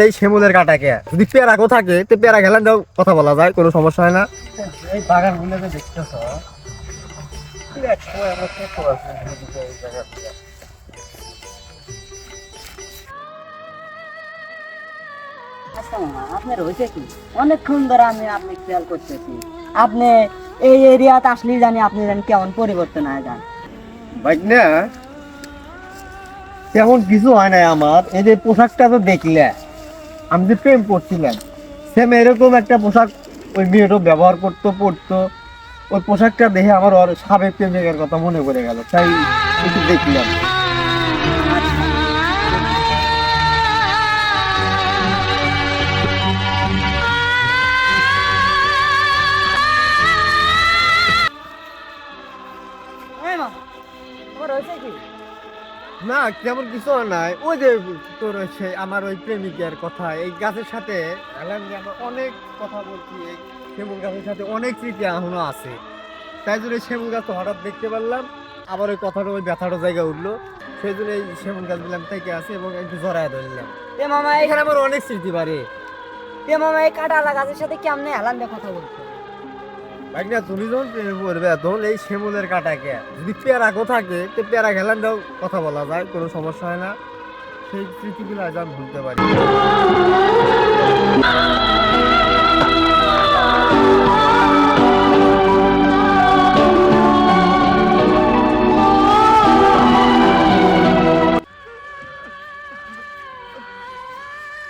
এই শিমুলের কাটাকে যদি পেয়ারাকও থাকে তো পেয়ারা খেলেন দাও কথা বলা যায়, কোনো সমস্যা হয় না। এই বাগান গুলো দেখতেছ আচ্ছা মামা, আপনার হয়েছে কি? অনেকক্ষণ ধরে আমি আপনি খেয়াল করতেছি, আপনি এই এরিয়াতে আসলেই জানি আপনি জানি কেমন পরিবর্তন হয়ে যান। ভাই না তেমন কিছু হয় নাই আমার। এই যে পোশাকটা তো দেখলে, আমি যে প্রেম করছিলাম সেম এরকম একটা পোশাক ওই মেয়েটাও ব্যবহার করতো, পড়তো। ওই পোশাকটা দেখে আমার ওর সাবেক প্রেমিকের কথা মনে পড়ে গেল, তাই একটু দেখলাম। এই মামা, তোমার হয়েছে কি? না তেমন কিছু হয় নাই। ওই যে তোর হচ্ছে আমার ওই প্রেমিকের কথা, এই গাছের সাথে এলাম যে আমরা অনেক কথা বলছি, এই শিমুল গাছের সাথে অনেক স্মৃতি এখনো আছে। তাই জন্য এই শিমুল গাছ তো হঠাৎ দেখতে পারলাম, আবার ওই কথাটা ওই ব্যথাটা জায়গায় উঠলো, সেই জন্য এই শিমুল গাছ দিলাম থেকে আছে এবং একটু জড়ায় ধরলাম। এ মামা, এখানে আমার অনেক স্মৃতি বাড়ে। এই কাঁটালা গাছের সাথে কেমনে হেলান দিয়ে কথা বলছো? ভাই না তুমি যখন প্রেমে পড়বে তখন এই শিমুলের কাটাকে যদি পেয়ারাকও থাকে তো পেয়ারা খেলেন দাও কথা বলা যায়, কোনো সমস্যা হয় না। সেই স্মৃতিগুলো আজ আমি ভুলতে পারি।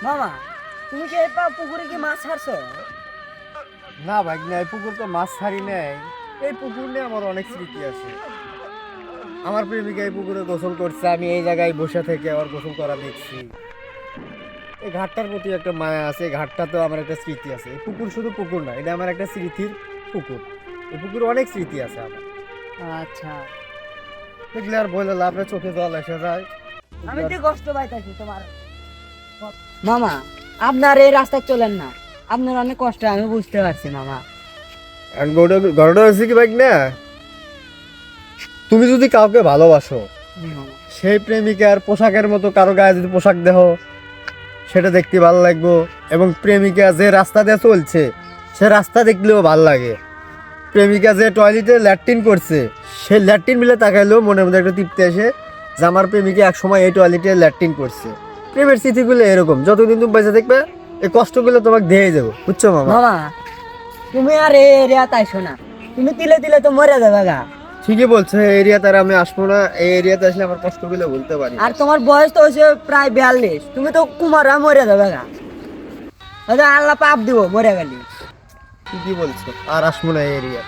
মামা, তুমি কি এই পুকুরে কি মাছ ছাড়ছো? না ভাই না, এই পুকুর তো মাছ ছাড়ি নেই। এই পুকুর নিয়ে আমার অনেক স্মৃতি আছে। আমার প্রেমিকা এই পুকুরে গোসল করছে, আমি এই জায়গায় বসে থেকে আবার গোসল করা দেখছি। এই ঘাটটার প্রতি একটা মায়া আছে, এই ঘাটটা তো আমার একটা স্মৃতি আছে। এই পুকুর শুধু পুকুর না, এটা আমার একটা স্মৃতির পুকুর। এই পুকুরে অনেক স্মৃতি আছে আমার। আচ্ছা, দেখলে আর বলে লাভ নেই, চোখে জল এসে যায়। আমি তো কষ্ট পাইতেছি তোমার। মামা, আপনার এই রাস্তায় চলেন না, আপনার অনেক কষ্ট আমি বুঝতে পারছি মামা। আর ঘটনা হচ্ছে কি ভাই না, তুমি যদি কাউকে ভালোবাসো, সেই প্রেমিকার পোশাকের মতো কারো গায়ে যদি পোশাক দেহ, সেটা দেখতে ভালো লাগবো। এবং প্রেমিকা যে রাস্তা দিয়ে চলছে সে রাস্তা দেখলেও ভালো লাগে। প্রেমিকা যে টয়লেটে ল্যাট্রিন করছে সে ল্যাট্রিন মিলে তাকাইলেও মনের মধ্যে একটা তৃপ্তি আসে যে আমার প্রেমিকা এক সময় এই টয়লেটে ল্যাট্রিন করছে। প্রেমের স্মৃতিগুলো এরকম, যতদিন তুমি বেঁচে দেখবে এই কষ্টগুলো তোমাকে দিয়ে যাবো, বুঝছো মামা? মামা, তুমি আর এই এরিয়াতে আইসো না, তুমি তিলে তিলে তো মরে যাবে গা। ঠিকই বলছো, এই এরিয়াতে আর আমি আসবো না। এই এরিয়াতে আসলে আমার কষ্টগুলো বলতে পারি। আর তোমার বয়স তো হয়েছে প্রায় 42, তুমি তো কুমারা মরে যাবে গা। আল্লাহ পাপ দিব মরে গেলি। ঠিকই বলছো, আর আসবো না এই এরিয়া।